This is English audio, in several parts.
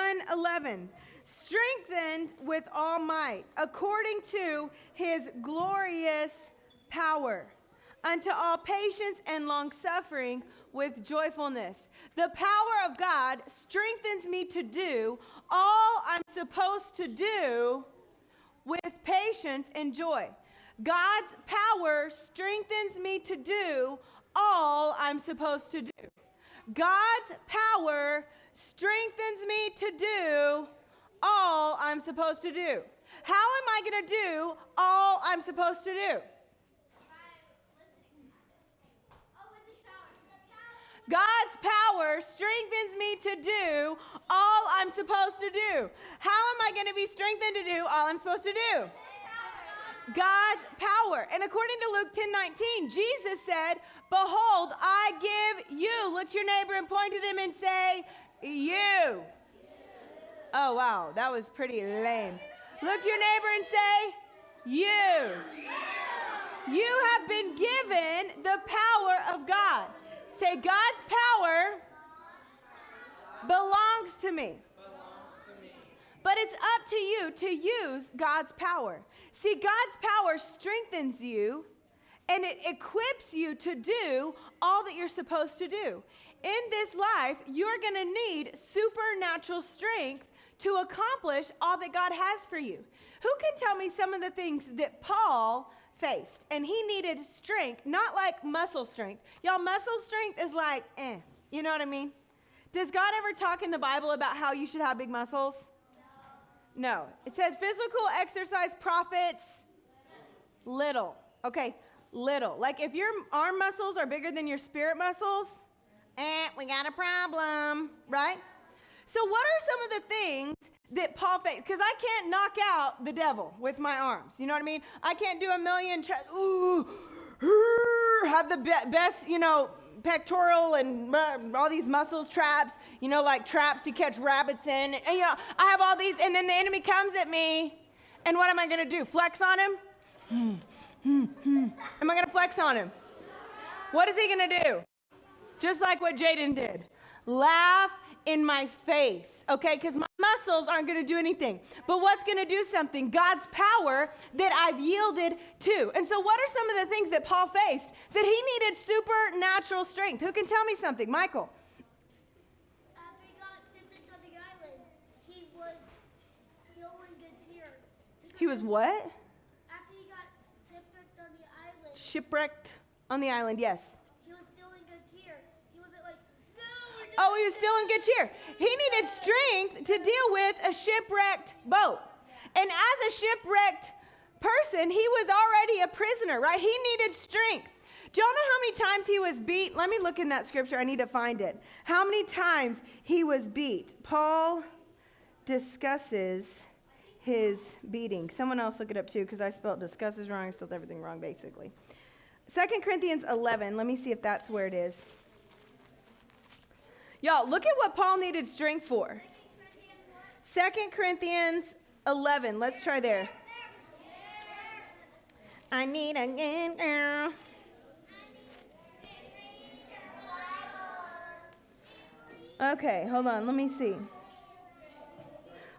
1:11. Strengthened with all might, according to his glorious power, unto all patience and long-suffering with joyfulness. The power of God strengthens me to do all I'm supposed to do with patience and joy. God's power strengthens me to do all I'm supposed to do. God's power strengthens me to do all I'm supposed to do. How am I going to do all I'm supposed to do? God's power strengthens me to do all I'm supposed to do. How am I going to be strengthened to do all I'm supposed to do? God's power. And according to Luke 10:19, Jesus said, behold, I give you. Look to your neighbor and point to them and say, you. Oh, wow. That was pretty lame. Look to your neighbor and say, you. You have been given the power of God. Say, God's power belongs to me. But it's up to you to use God's power. See, God's power strengthens you and it equips you to do all that you're supposed to do. In this life, you're going to need supernatural strength to accomplish all that God has for you. Who can tell me some of the things that Paul faced? And he needed strength, not like muscle strength. Y'all, muscle strength is like, you know what I mean? Does God ever talk in the Bible about how you should have big muscles? No. It says physical exercise profits little. Okay, little. Like if your arm muscles are bigger than your spirit muscles, we got a problem, right? So what are some of the things that Paul faced? Because I can't knock out the devil with my arms. You know what I mean? I can't do a million, have the best, pectoral and all these muscles, traps, like traps you catch rabbits in. And, I have all these, and then the enemy comes at me, and what am I going to do? Flex on him? Am I going to flex on him? What is he going to do? Just like what Jaden did. Laugh in my face, okay? Because my muscles aren't going to do anything. But what's going to do something? God's power that I've yielded to. And so what are some of the things that Paul faced that he needed supernatural strength? Who can tell me something? Michael. After he got shipwrecked on the island, he was still in good cheer. He was what? After he got shipwrecked on the island. Shipwrecked on the island, yes. He was still in good cheer. He wasn't like, no, we're not. Oh, he was still in good cheer. He needed strength to deal with a shipwrecked boat. And as a shipwrecked person, he was already a prisoner, right? He needed strength. Do y'all know how many times he was beat? Let me look in that scripture. I need to find it. How many times he was beat? Paul discusses his beating. Someone else look it up too, because I spelled discusses wrong. I spelled everything wrong, basically. 2 Corinthians 11. Let me see if that's where it is. Y'all, look at what Paul needed strength for. 2 Corinthians 11. Let's try there. I need a good girl. Okay, hold on. Let me see.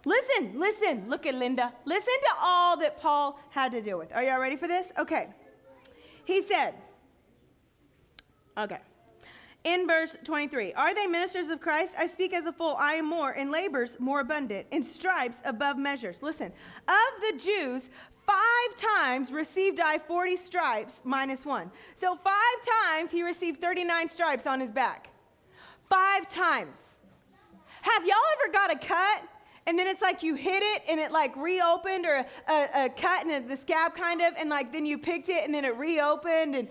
Listen. Look at Linda. Listen to all that Paul had to deal with. Are y'all ready for this? Okay. He said, in verse 23, are they ministers of Christ? I speak as a fool. I am more, in labors more abundant, in stripes above measures. Listen, of the Jews, 5 times received I 40 stripes minus 1. So 5 times he received 39 stripes on his back. 5 times. Have y'all ever got a cut and then it's like you hit it and it like reopened, or a cut and the scab kind of, and like then you picked it and then it reopened? And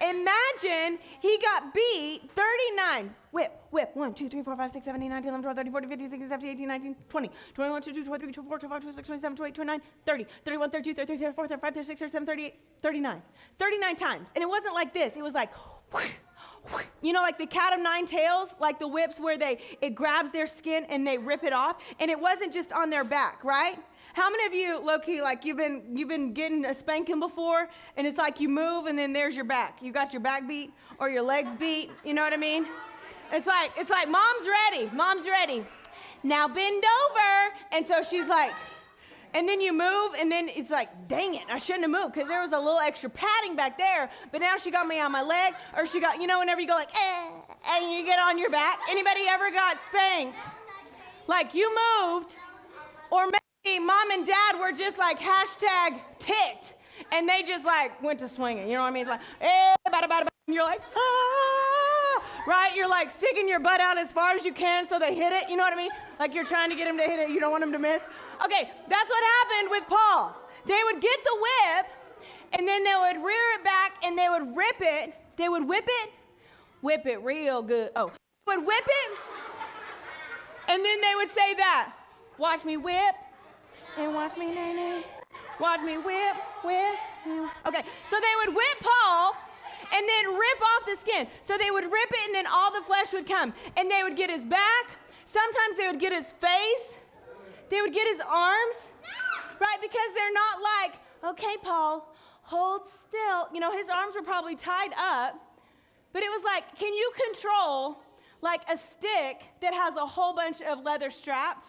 imagine he got beat 39. Whip. 1, 2, 3, 4, 5, 6, 7, 8, 9, 10, 11, 12, 13, 14, 15, 16, 17, 18, 19, 20, 21, 22, 23, 24, 25, 26, 27, 28, 29, 30, 31, 32, 33, 34, 35, 36, 37, 38, 39. 39 times. And it wasn't like this. It was like, like the cat of 9 tails, like the whips where it grabs their skin and they rip it off. And it wasn't just on their back, right? How many of you, low-key, like you've been getting a spanking before, and it's like you move and then there's your back. You got your back beat or your legs beat, you know what I mean? It's like mom's ready. now bend over. And so she's like, and then you move, and then it's like, dang it, I shouldn't have moved because there was a little extra padding back there, but now she got me on my leg, or she got, whenever you go like, and you get on your back. Anybody ever got spanked? Like you moved, or maybe mom and dad were just like hashtag ticked, and they just like went to swinging, you know what I mean? Like, and you're like, right? You're like sticking your butt out as far as you can so they hit it, you know what I mean? Like you're trying to get them to hit it, you don't want them to miss. Okay, that's what happened with Paul. They would get the whip, and then they would rear it back, and they would rip it. They would whip it real good. Oh, they would whip it, and then they would say that, watch me whip, and watch me nay-nay. Watch me whip. Okay, so they would whip Paul, and then rip off the skin. So they would rip it, and then all the flesh would come. And they would get his back. Sometimes they would get his face. They would get his arms. Right? Because they're not like, okay, Paul, hold still. His arms were probably tied up. But it was like, can you control like a stick that has a whole bunch of leather straps?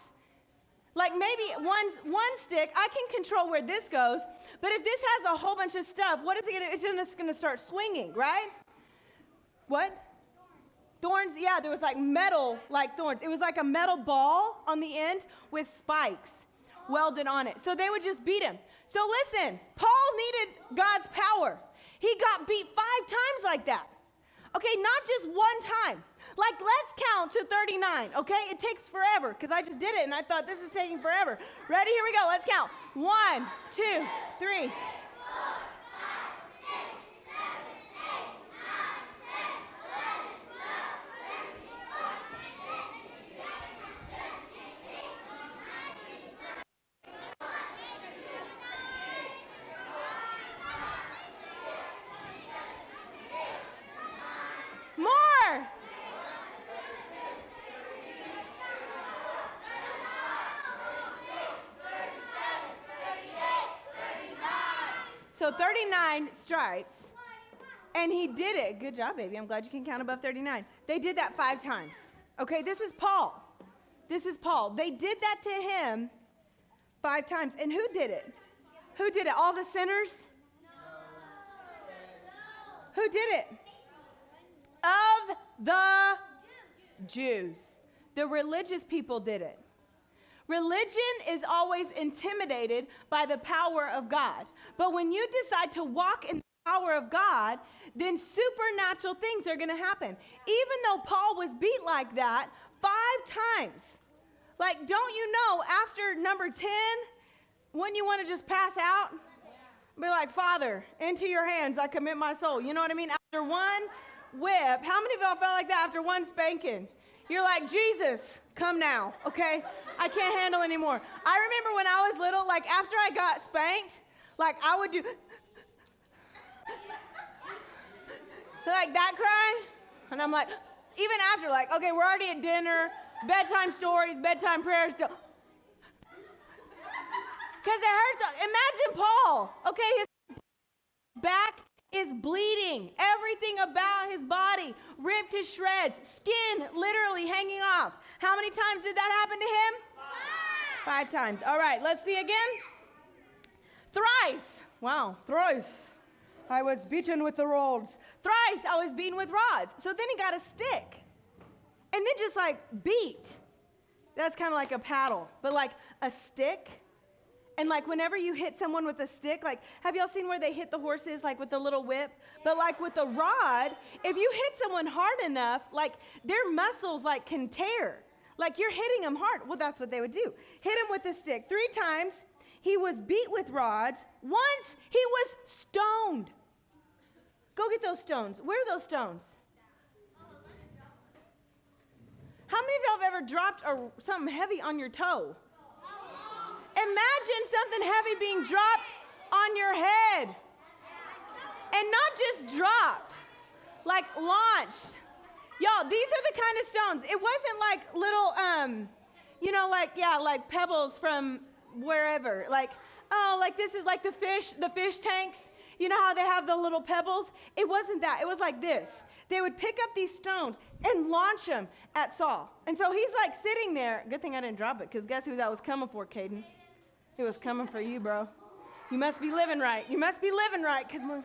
Like maybe one stick, I can control where this goes, but if this has a whole bunch of stuff, what is it going to, it's just going to start swinging, right? What? Thorns, yeah, there was like metal, like thorns. It was like a metal ball on the end with spikes welded on it. So they would just beat him. So listen, Paul needed God's power. He got beat 5 times like that. Okay, not just one time. Like, let's count to 39, okay? It takes forever because I just did it and I thought this is taking forever. Ready? Here we go. Let's count. 1, 2, 3. More. So 39 stripes, and he did it. Good job, baby. I'm glad you can count above 39. They did that 5 times. Okay, this is Paul. They did that to him 5 times. And who did it? Who did it? All the sinners? Who did it? Of the Jews. The religious people did it. Religion is always intimidated by the power of God. But when you decide to walk in the power of God, then supernatural things are going to happen. Even though Paul was beat like that 5 times. Like, don't you know, after number 10, wouldn't you want to just pass out? Be like, Father, into your hands I commit my soul. You know what I mean? After one whip, how many of y'all felt like that after one spanking? You're like, Jesus, come now, okay? I can't handle anymore. I remember when I was little, like after I got spanked, like I would do like that cry. And I'm like, even after, like, okay, we're already at dinner, bedtime stories, bedtime prayers still. Because it hurts. Imagine Paul, okay, his back is bleeding. Everything about his body ripped to shreds. Skin literally hanging off. How many times did that happen to him? 5 times. All right, let's see again. Thrice. Wow, thrice. I was beaten with the rods. Thrice I was beaten with rods. So then he got a stick. And then just like beat. That's kind of like a paddle, but like a stick. And like whenever you hit someone with a stick, like have y'all seen where they hit the horses like with the little whip? But like with a rod, if you hit someone hard enough, like their muscles like can tear. Like you're hitting them hard. Well, that's what they would do. Hit him with a stick 3 times. He was beat with rods. Once he was stoned. Go get those stones. Where are those stones? How many of y'all have ever dropped something heavy on your toe? Imagine something heavy being dropped on your head. And not just dropped, like launched. Y'all, these are the kind of stones. It wasn't like little, like pebbles from wherever. Like, oh, like this is like the fish tanks. You know how they have the little pebbles? It wasn't that. It was like this. they would pick up these stones and launch them at Saul. And so he's like sitting there. Good thing I didn't drop it, because guess who that was coming for, Caden? It was coming for you, bro. You must be living right. You must be living right, because my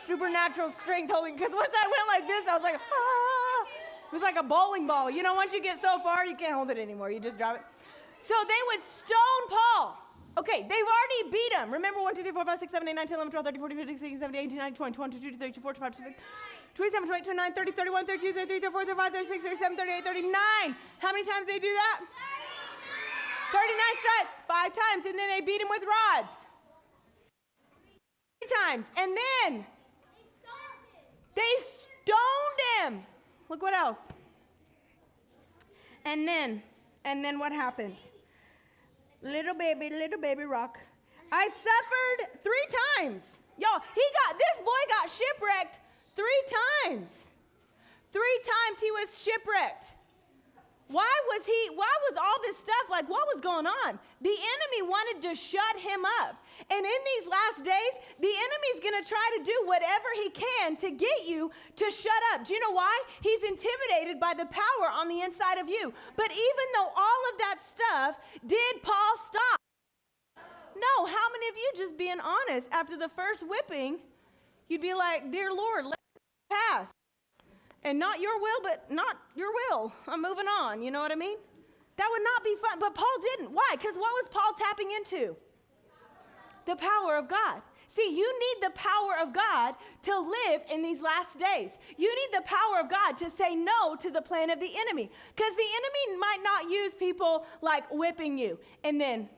supernatural strength holding. Because once I went like this, I was like, ah. It was like a bowling ball. You know, once you get so far, you can't hold it anymore. You just drop it. So they would stone Paul. Okay, they've already beat him. Remember 1, 2, 3, 4, 5, 6, 7, 8, 9, 10, 11, 12, 13, 14, 15, 16, 17, 18, 19, 20, 21, 22, 23, 24, 25, 26, 27, 28, 29, 30, 31, 32, 33, 34, 35, 36, 37, 38, 39. How many times did they do that? 39 stripes. 5 times. And then they beat him with rods. 3 times. And then they stoned him. Look what else. And then what happened? Little baby rock. I suffered 3 times. Y'all, this boy got shipwrecked 3 times. 3 times he was shipwrecked. Why was all this stuff, like, what was going on? The enemy wanted to shut him up. And in these last days, the enemy's going to try to do whatever he can to get you to shut up. Do you know why? He's intimidated by the power on the inside of you. But even though all of that stuff, did Paul stop? No. How many of you, just being honest, after the first whipping, you'd be like, dear Lord, let it pass. And not your will, but not your will. I'm moving on. You know what I mean? That would not be fun. But Paul didn't. Why? Because what was Paul tapping into? The power of God. See, you need the power of God to live in these last days. You need the power of God to say no to the plan of the enemy. Because the enemy might not use people like whipping you. And then,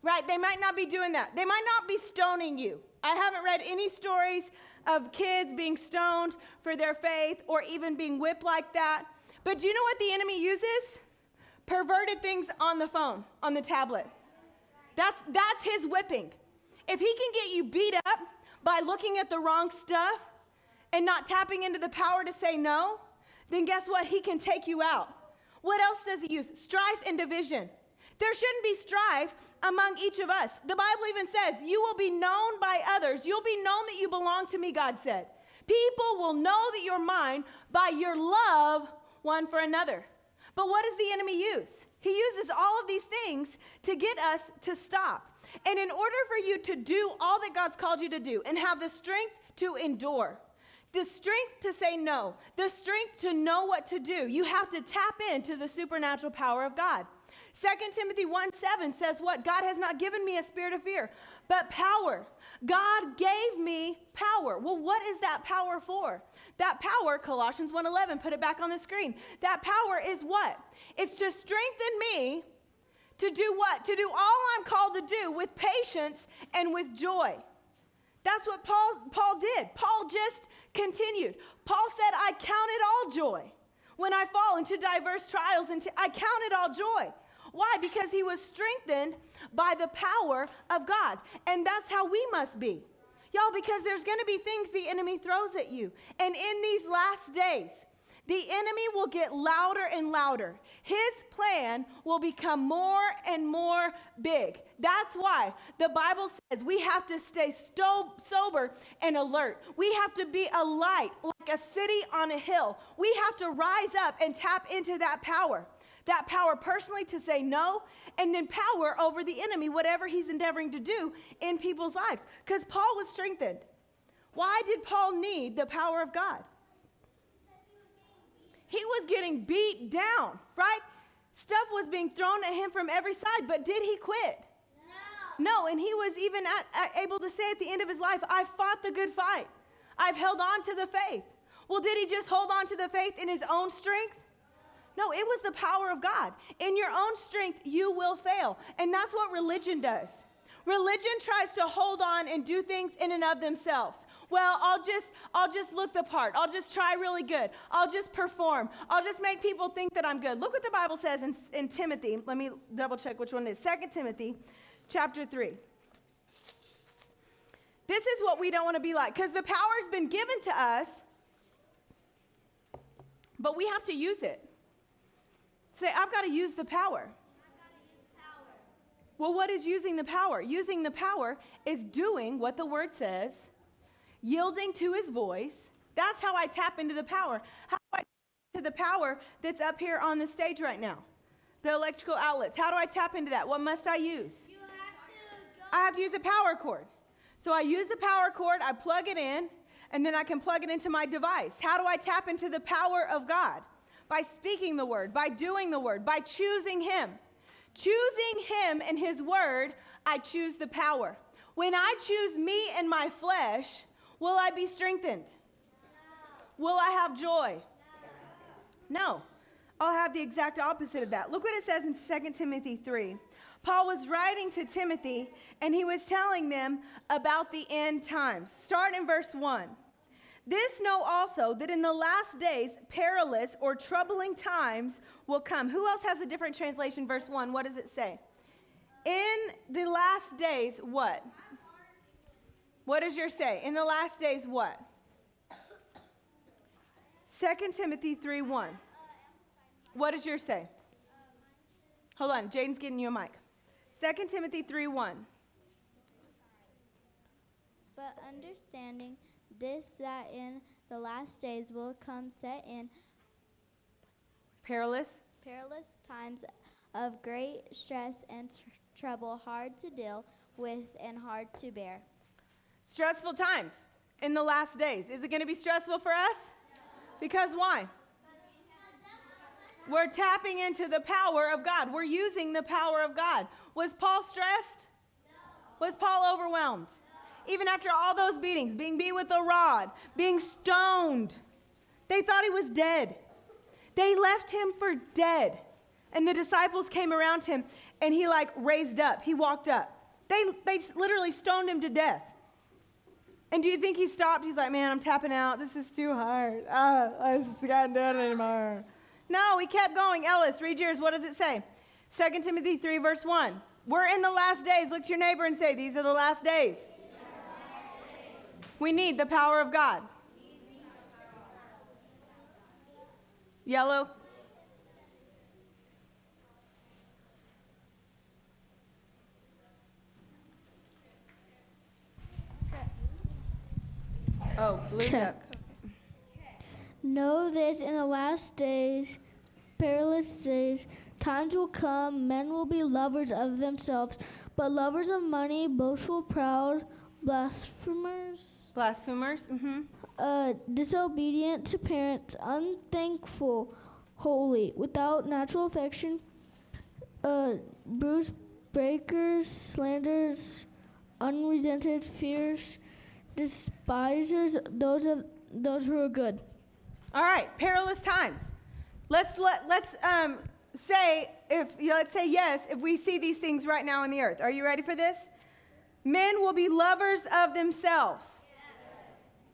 right, they might not be doing that. They might not be stoning you. I haven't read any stories of kids being stoned for their faith or even being whipped like that. But do you know what the enemy uses? Perverted things on the phone, on the tablet. That's his whipping. If he can get you beat up by looking at the wrong stuff and not tapping into the power to say no, then guess what? He can take you out. What else does he use? Strife and division. There shouldn't be strife among each of us. The Bible even says, you will be known by others. You'll be known that you belong to me, God said. People will know that you're mine by your love one for another. But what does the enemy use? He uses all of these things to get us to stop. And in order for you to do all that God's called you to do and have the strength to endure, the strength to say no, the strength to know what to do, you have to tap into the supernatural power of God. 2 Timothy 1:7 says what? God has not given me a spirit of fear, but power. God gave me power. Well, what is that power for? That power, Colossians 1:11, put it back on the screen. That power is what? It's to strengthen me to do what? To do all I'm called to do with patience and with joy. That's what Paul did. Paul just continued. Paul said, I count it all joy when I fall into diverse trials. And I count it all joy. Why? Because he was strengthened by the power of God. And that's how we must be. Y'all, because there's going to be things the enemy throws at you. And in these last days, the enemy will get louder and louder. His plan will become more and more big. That's why the Bible says we have to stay sober and alert. We have to be a light, like a city on a hill. We have to rise up and tap into that power. That power personally to say no, and then power over the enemy, whatever he's endeavoring to do in people's lives. Because Paul was strengthened. Why did Paul need the power of God? He was getting beat down, right? Stuff was being thrown at him from every side, but did he quit? No, and he was even able to say at the end of his life, I fought the good fight. I've held on to the faith. Well, did he just hold on to the faith in his own strength? No, it was the power of God. In your own strength, you will fail. And that's what religion does. Religion tries to hold on and do things in and of themselves. Well, I'll just look the part. I'll just try really good. I'll just perform. I'll just make people think that I'm good. Look what the Bible says in Timothy. Let me double check which one it is. 2 Timothy chapter 3. This is what we don't want to be like, because the power's been given to us, but we have to use it. Say, I've got to use the power. Well, what is using the power? Using the power is doing what the word says. yielding to his voice. That's how I tap into the power. How do I tap into the power that's up here on the stage right now? The electrical outlets. How do I tap into that? What must I use? You have to go. I have to use a power cord. So I use the power cord, I plug it in, and then I can plug it into my device. How do I tap into the power of God? By speaking the word, by doing the word, by choosing him. Choosing him and his word, I choose the power. When I choose me and my flesh, will I be strengthened? No. Will I have joy? No. I'll have the exact opposite of that. Look what it says in 2 Timothy 3. Paul was writing to Timothy, and he was telling them about the end times. Start in verse 1. This know also that in the last days, perilous or troubling times will come. Who else has a different translation? Verse 1, what does it say? In the last days, what? What does yours say? In the last days, what? 2 Timothy 3:1. What does yours say? Hold on, Jaden's getting you a mic. 2 Timothy 3:1. But understanding this, that in the last days will come set in Perilous. times of great stress and trouble, hard to deal with and hard to bear. Stressful times in the last days. Is it going to be stressful for us? Because why? We're tapping into the power of God. We're using the power of God. Was Paul stressed? No. Was Paul overwhelmed? No. Even after all those beatings, being beat with a rod, being stoned, they thought he was dead. They left him for dead. And the disciples came around him, and he raised up. He walked up. They literally stoned him to death. And do you think he stopped? He's like, man, I'm tapping out. This is too hard. I just can't do it anymore. No, he kept going. Ellis, read yours. What does it say? 2 Timothy 3, verse 1. We're in the last days. Look to your neighbor and say, these are the last days. We need the power of God. Yellow. Oh, blue duck. Know this, in the last days, perilous days, times will come, men will be lovers of themselves, but lovers of money, boastful, proud, blasphemers, disobedient to parents, unthankful, holy, without natural affection, bruise breakers, slanderers, unresented, fierce, despisers, those who are good. All right, perilous times. Let's say yes if we see these things right now in the earth. Are you ready for this? Men will be lovers of themselves. Yes.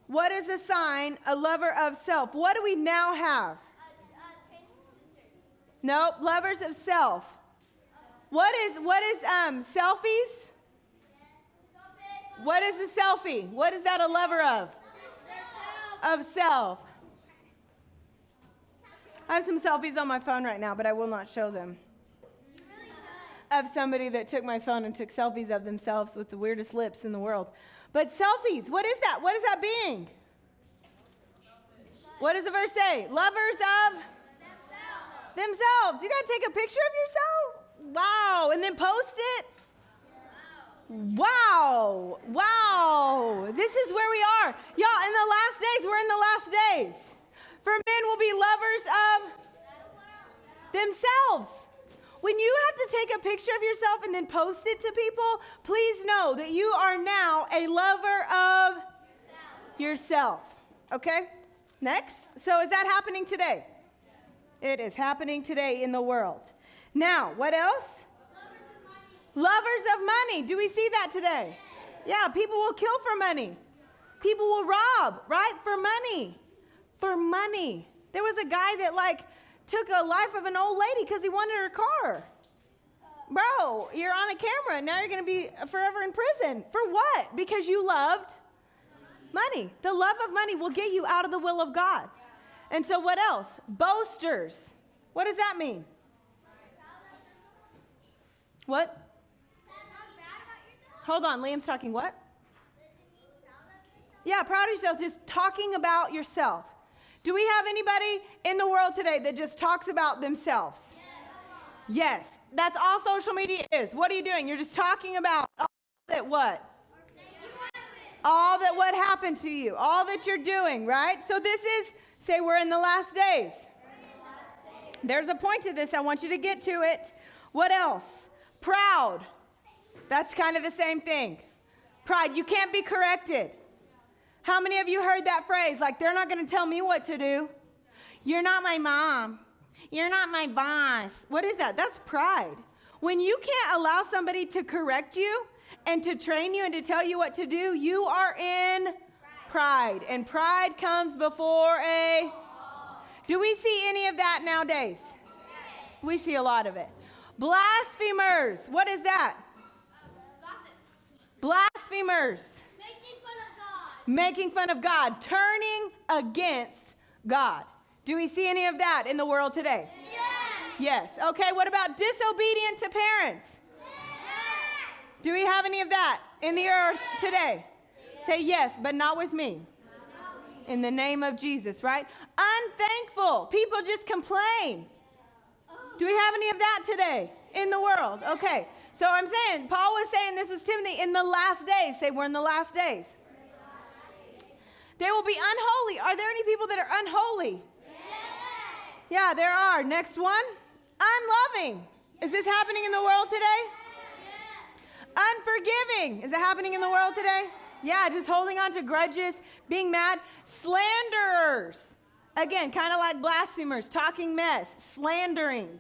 What is a sign? A lover of self. What do we now have? Nope, lovers of self. What is selfies? What is a selfie? What is that a lover of? Of self. I have some selfies on my phone right now, but I will not show them. You really should. Of somebody that took my phone and took selfies of themselves with the weirdest lips in the world. But selfies, what is that? What is that being? What does the verse say? Lovers of themselves. You got to take a picture of yourself? Wow. And then post it? Wow. Wow. This is where we are. Y'all, in the last days, we're in the last days. For men will be lovers of themselves. When you have to take a picture of yourself and then post it to people, please know that you are now a lover of yourself. Okay? Next. So is that happening today? It is happening today in the world. Now, what else? Lovers of money. Do we see that today? Yeah, people will kill for money. People will rob, right? For money. For money. There was a guy that took a life of an old lady because he wanted her car. Bro, you're on a camera. Now you're going to be forever in prison. For what? Because you loved money. The love of money will get you out of the will of God. And so what else? Boasters. What does that mean? What? Hold on, Liam's talking what? Yeah, proud of yourself, just talking about yourself. Do we have anybody in the world today that just talks about themselves? Yes. That's all social media is. What are you doing? You're just talking about all that what? All that what happened to you. All that you're doing, right? So this is, say we're in the last days. There's a point to this. I want you to get to it. What else? Proud. That's kind of the same thing. Pride. You can't be corrected. How many of you heard that phrase? Like, they're not going to tell me what to do. You're not my mom. You're not my boss. What is that? That's pride. When you can't allow somebody to correct you and to train you and to tell you what to do, you are in pride. And pride comes before a... Do we see any of that nowadays? We see a lot of it. Blasphemers. What is that? Blasphemers. Making fun of God. Turning against God. Do we see any of that in the world today? Yes. Okay, what about disobedient to parents? Do we have any of that in the earth today? Say yes, but not with me. In the name of Jesus, right? Unthankful. People just complain. Do we have any of that today in the world? Okay, so I'm saying, Paul was saying, this was Timothy, in the last days. Say, we're in the last days. They will be unholy. Are there any people that are unholy? Yeah, there are. Next one. Unloving. Is this happening in the world today? Unforgiving. Is it happening in the world today? Yeah, just holding on to grudges, being mad. Slanderers. Again, kind of like blasphemers, talking mess, slandering.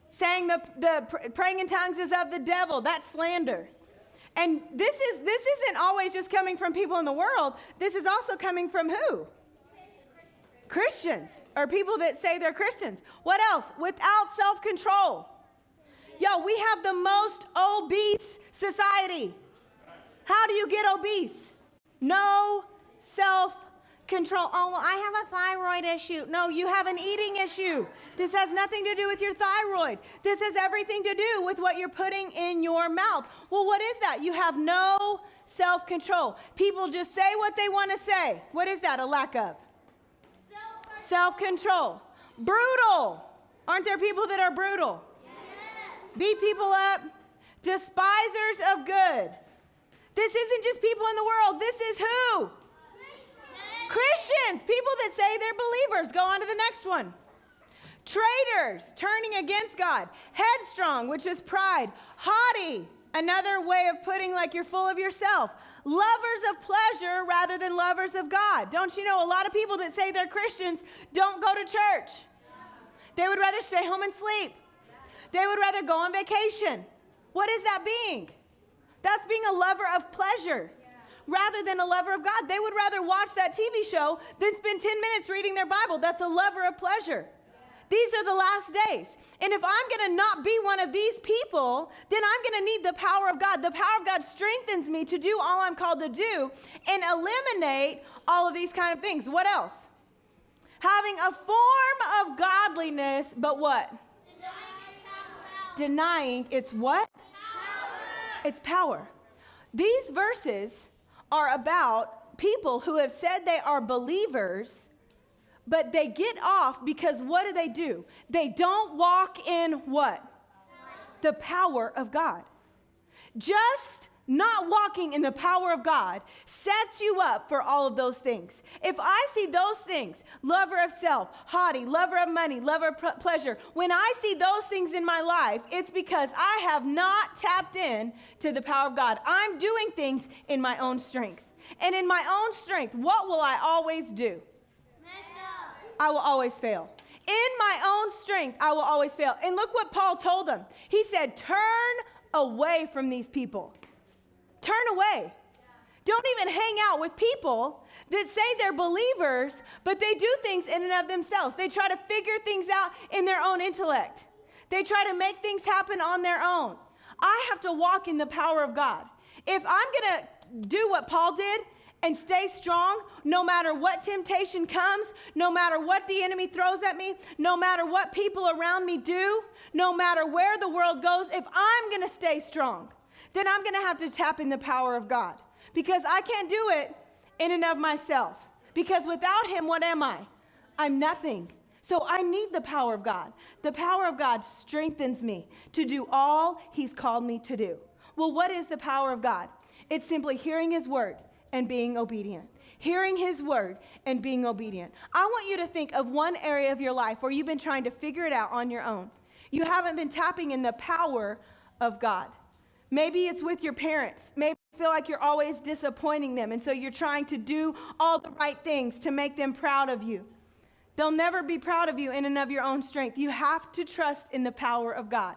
Saying the praying in tongues is of the devil. That's slander. And this isn't always just coming from people in the world. This is also coming from who? Christians, or people that say they're Christians. What else? Without self-control. Yo, we have the most obese society. How do you get obese? No self-control. Oh, well, I have a thyroid issue. No, you have an eating issue. This has nothing to do with your thyroid. This has everything to do with what you're putting in your mouth. Well, what is that? You have no self-control. People just say what they want to say. What is that? A lack of self-control. Brutal. Aren't there people that are brutal? Beat people up. Despisers of good. This isn't just people in the world. This is who? Christians. People that say they're believers. Go on to the next one. Traitors. Turning against God. Headstrong, which is pride. Haughty. Another way of putting like you're full of yourself. Lovers of pleasure rather than lovers of God. Don't you know a lot of people that say they're Christians don't go to church? They would rather stay home and sleep. They would rather go on vacation. What is that being? That's being a lover of pleasure rather than a lover of God. They would rather watch that TV show than spend 10 minutes reading their Bible. That's a lover of pleasure. These are the last days. And if I'm going to not be one of these people, then I'm going to need the power of God. The power of God strengthens me to do all I'm called to do and eliminate all of these kind of things. What else? Having a form of godliness, but what? Denying its what? Power. Its power. These verses are about people who have said they are believers, but they get off because what do? They don't walk in what? The power of God. Just not walking in the power of God sets you up for all of those things. If I see those things, lover of self, haughty, lover of money, lover of pleasure, when I see those things in my life, it's because I have not tapped in to the power of God. I'm doing things in my own strength. And in my own strength, what will I always do? I will always fail. In my own strength, I will always fail. And look what Paul told them. He said, turn away from these people. Turn away. Don't even hang out with people that say they're believers, but they do things in and of themselves. They try to figure things out in their own intellect. They try to make things happen on their own. I have to walk in the power of God. If I'm going to do what Paul did and stay strong, no matter what temptation comes, no matter what the enemy throws at me, no matter what people around me do, no matter where the world goes, if I'm going to stay strong, then I'm going to have to tap in the power of God. Because I can't do it in and of myself. Because without him, what am I? I'm nothing. So I need the power of God. The power of God strengthens me to do all he's called me to do. Well, what is the power of God? It's simply hearing his word and being obedient. Hearing his word and being obedient. I want you to think of one area of your life where you've been trying to figure it out on your own. You haven't been tapping in the power of God. Maybe it's with your parents. Maybe you feel like you're always disappointing them, and so you're trying to do all the right things to make them proud of you. They'll never be proud of you in and of your own strength. You have to trust in the power of God.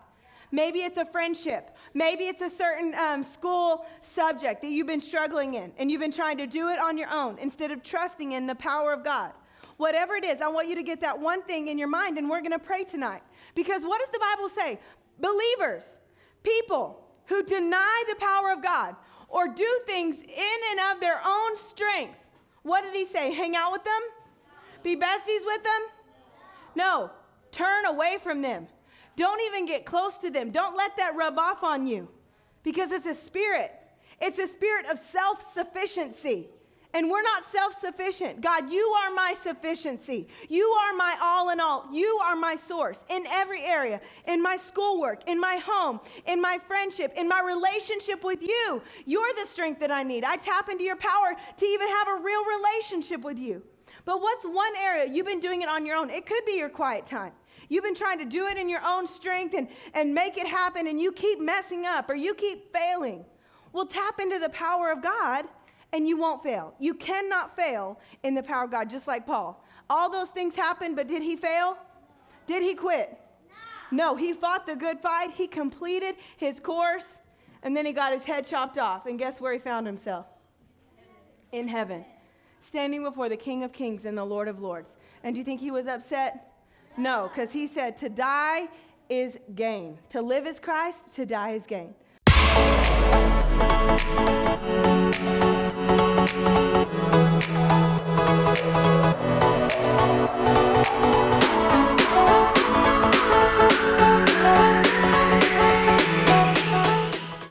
Maybe it's a friendship. Maybe it's a certain school subject that you've been struggling in, and you've been trying to do it on your own instead of trusting in the power of God. Whatever it is, I want you to get that one thing in your mind, and we're going to pray tonight. Because what does the Bible say? Believers, people who deny the power of God or do things in and of their own strength. What did he say? Hang out with them? Be besties with them? No. Turn away from them. Don't even get close to them. Don't let that rub off on you, because it's a spirit. It's a spirit of self-sufficiency. And we're not self-sufficient. God, you are my sufficiency. You are my all in all. You are my source in every area, in my schoolwork, in my home, in my friendship, in my relationship with you. You're the strength that I need. I tap into your power to even have a real relationship with you. But what's one area you've been doing it on your own? It could be your quiet time. You've been trying to do it in your own strength and make it happen, and you keep messing up or you keep failing. Well, tap into the power of God, and you won't fail. You cannot fail in the power of God, just like Paul. All those things happened, but did he fail? Did he quit? No, he fought the good fight. He completed his course, and then he got his head chopped off. And guess where he found himself? In heaven, standing before the King of Kings and the Lord of Lords. And do you think he was upset? No, because he said to die is gain. To live is Christ, to die is gain.